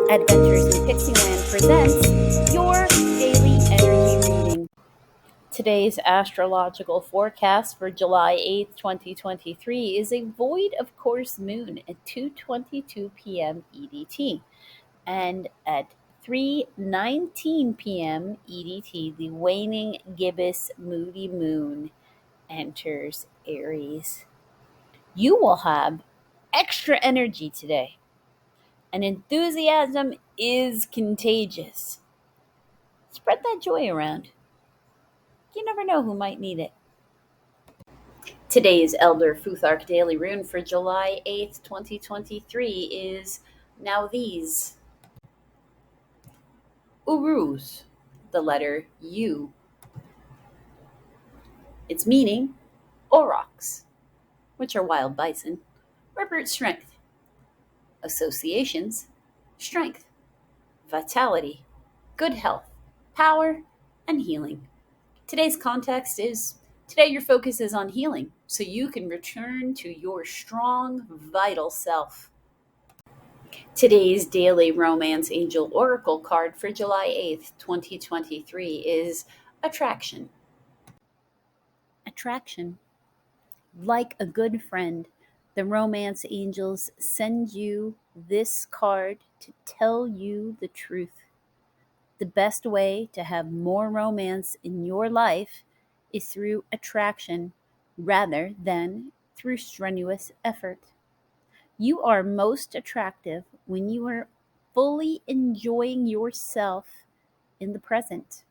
Adventures in Pixieland presents your daily energy reading. Today's astrological forecast for July 8th, 2023 is a void of course moon at 2:22 p.m. EDT, and at 3:19 p.m. EDT the waning gibbous moody moon enters Aries. You will have extra energy today, and enthusiasm is contagious. Spread that joy around. You never know who might need it. Today's Elder Futhark Daily Rune for July 8th, 2023 is Now These. Uruz, the letter U. Its meaning, aurochs, which are wild bison, represent strength. Associations, strength, vitality, good health, power, and healing. Today's context is today your focus is on healing so you can return to your strong, vital self. Today's daily romance angel oracle card for July 8th, 2023 is Attraction. Attraction. Like a good friend, the romance angels send you this card to tell you the truth. The best way to have more romance in your life is through attraction rather than through strenuous effort. You are most attractive when you are fully enjoying yourself in the present.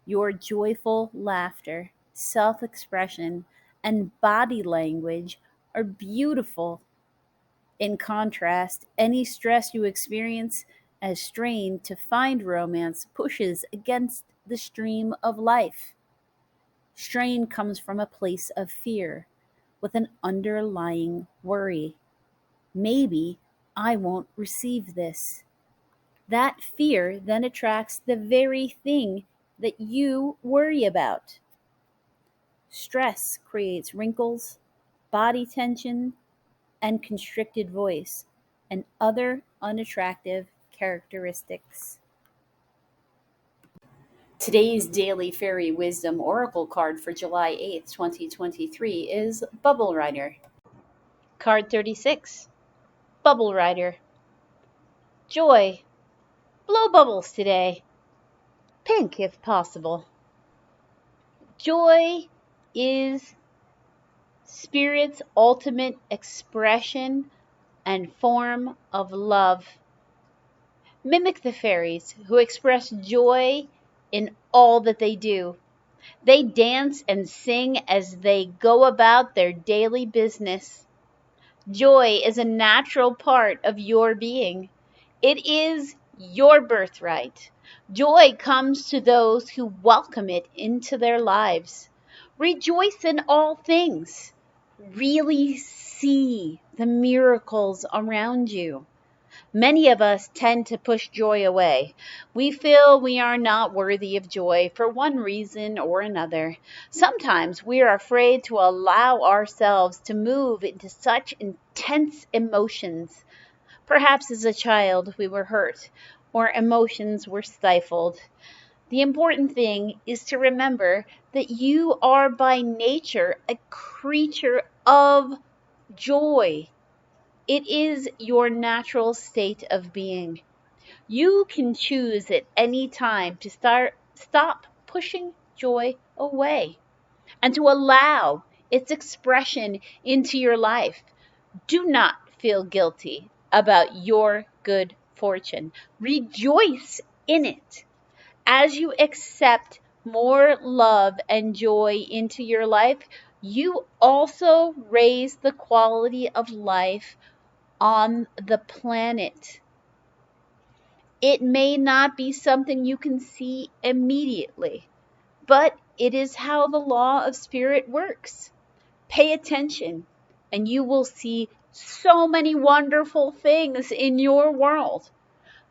Your joyful laughter, self expression, and body language are beautiful. In contrast, any stress you experience as strain to find romance pushes against the stream of life. Strain comes from a place of fear with an underlying worry. Maybe I won't receive this. That fear then attracts the very thing that you worry about. Stress creates wrinkles, body tension, and constricted voice, and other unattractive characteristics. Today's daily fairy wisdom oracle card for July 8th, 2023 is Bubble Rider. Card 36. Bubble Rider. Joy. Blow bubbles today. Pink if possible. Joy is spirit's ultimate expression and form of love. Mimic the fairies who express joy in all that they do. They dance and sing as they go about their daily business. Joy is a natural part of your being. It is your birthright. Joy comes to those who welcome it into their lives. Rejoice in all things. Really see the miracles around you. Many of us tend to push joy away. We feel we are not worthy of joy for one reason or another. Sometimes we are afraid to allow ourselves to move into such intense emotions. Perhaps as a child we were hurt or emotions were stifled. The important thing is to remember that you are by nature a creature of joy. It is your natural state of being. You can choose at any time to stop pushing joy away and to allow its expression into your life. Do not feel guilty about your good fortune. Rejoice in it. As you accept more love and joy into your life, you also raise the quality of life on the planet. It may not be something you can see immediately, but it is how the law of spirit works. Pay attention, and you will see so many wonderful things in your world.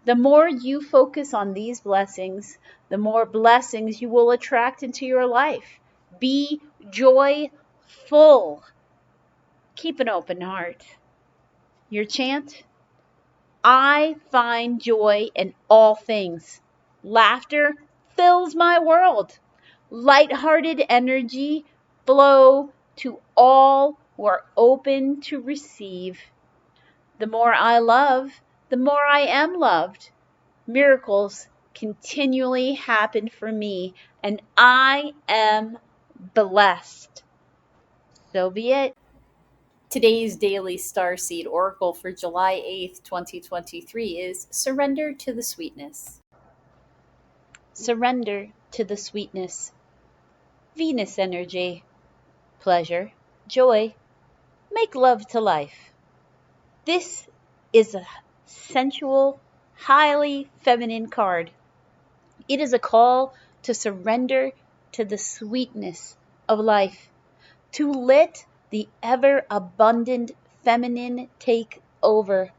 The more you focus on these blessings, the more blessings you will attract into your life. Be joyful. Keep an open heart. Your chant? I find joy in all things. Laughter fills my world. Light-hearted energy flow to all who are open to receive. The more I love, the more I am loved. Miracles continually happen for me, and I am blessed. So be it. Today's daily starseed oracle for July 8th, 2023 is Surrender to the Sweetness. Surrender to the sweetness. Venus energy. Pleasure. Joy. Make love to life. This is a sensual, highly feminine card. It is a call to surrender to the sweetness of life, to let the ever abundant feminine take over,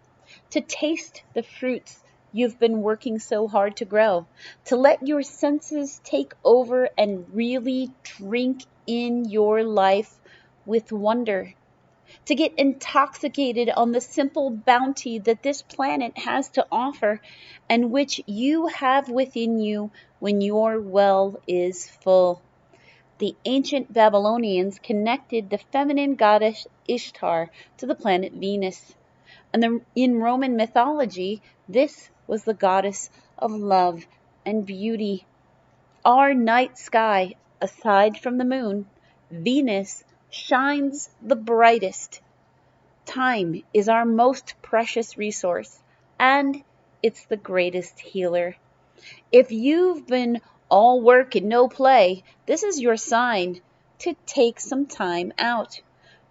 to taste the fruits you've been working so hard to grow, to let your senses take over and really drink in your life with wonder, to get intoxicated on the simple bounty that this planet has to offer and which you have within you when your well is full. The ancient Babylonians connected the feminine goddess Ishtar to the planet Venus. And in Roman mythology, this was the goddess of love and beauty. Our night sky, aside from the moon, Venus shines the brightest. Time is our most precious resource, and it's the greatest healer. If you've been all work and no play, this is your sign to take some time out,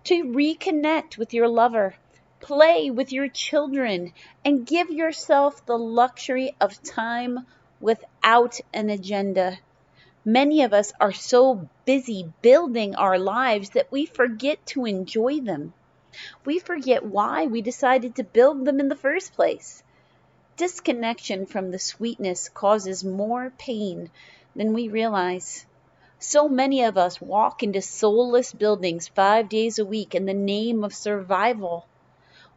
to reconnect with your lover, play with your children, and give yourself the luxury of time without an agenda. Many of us are so busy building our lives that we forget to enjoy them. We forget why we decided to build them in the first place. Disconnection from the sweetness causes more pain than we realize. So many of us walk into soulless buildings 5 days a week in the name of survival.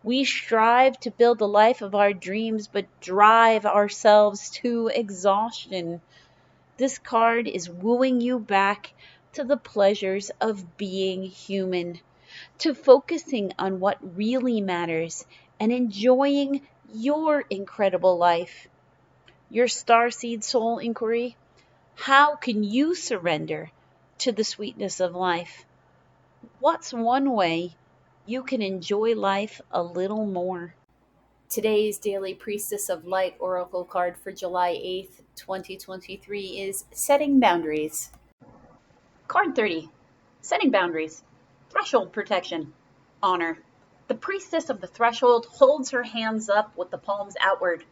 We strive to build the life of our dreams, but drive ourselves to exhaustion. This card is wooing you back to the pleasures of being human, to focusing on what really matters and enjoying your incredible life. Your starseed soul inquiry: how can you surrender to the sweetness of life? What's one way you can enjoy life a little more? Today's daily Priestess of Light oracle card for July 8th, 2023 is Setting Boundaries. Card 30. Setting boundaries. Threshold protection. Honor. The priestess of the threshold holds her hands up with the palms outward,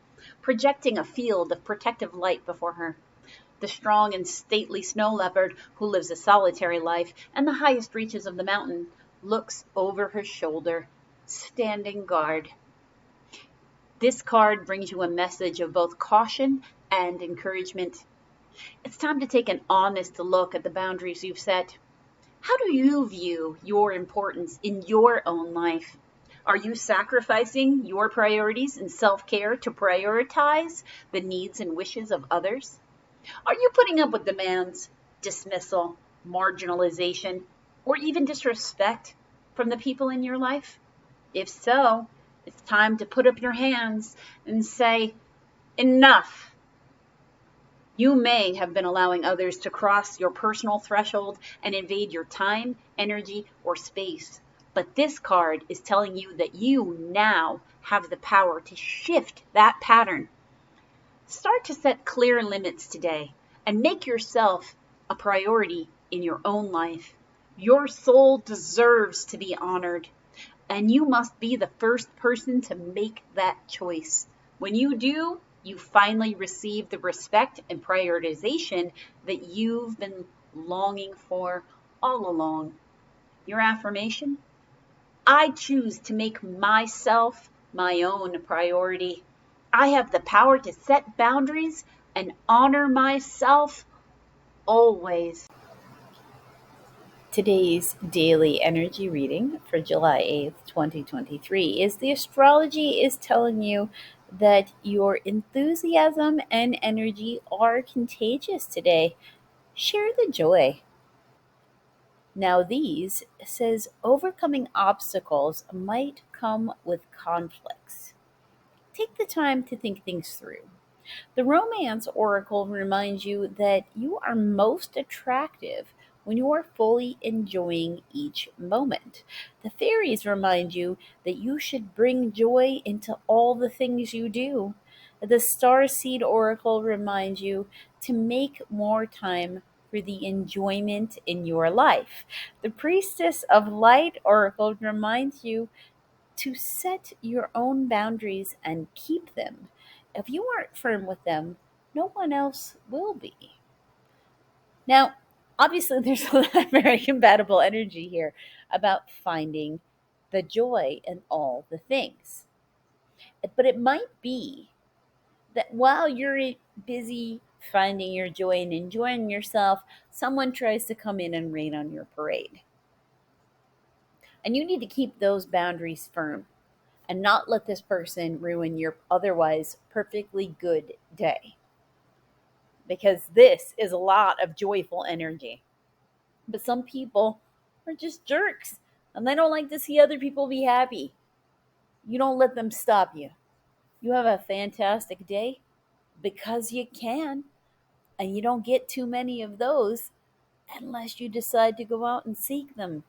projecting a field of protective light before her. The strong and stately snow leopard, who lives a solitary life in the highest reaches of the mountain, looks over her shoulder, standing guard. This card brings you a message of both caution and encouragement. It's time to take an honest look at the boundaries you've set. How do you view your importance in your own life? Are you sacrificing your priorities and self-care to prioritize the needs and wishes of others? Are you putting up with demands, dismissal, marginalization, or even disrespect from the people in your life? If so, it's time to put up your hands and say, enough. You may have been allowing others to cross your personal threshold and invade your time, energy, or space. But this card is telling you that you now have the power to shift that pattern. Start to set clear limits today and make yourself a priority in your own life. Your soul deserves to be honored, and you must be the first person to make that choice. When you do, you finally receive the respect and prioritization that you've been longing for all along. Your affirmation: I choose to make myself my own priority. I have the power to set boundaries and honor myself always. Today's daily energy reading for July 8th, 2023 is the astrology is telling you that your enthusiasm and energy are contagious today. Share the joy. Now, these says overcoming obstacles might come with conflicts. Take the time to think things through. The Romance Oracle reminds you that you are most attractive when you are fully enjoying each moment. The Fairies remind you that you should bring joy into all the things you do. The Starseed Oracle reminds you to make more time for the enjoyment in your life. The Priestess of Light Oracle reminds you to set your own boundaries and keep them. If you aren't firm with them, no one else will be. Now, obviously, there's a lot of very compatible energy here about finding the joy in all the things. But it might be that while you're busy finding your joy and enjoying yourself, someone tries to come in and rain on your parade. And you need to keep those boundaries firm and not let this person ruin your otherwise perfectly good day. Because this is a lot of joyful energy. But some people are just jerks and they don't like to see other people be happy. You don't let them stop you. You have a fantastic day because you can, and you don't get too many of those unless you decide to go out and seek them.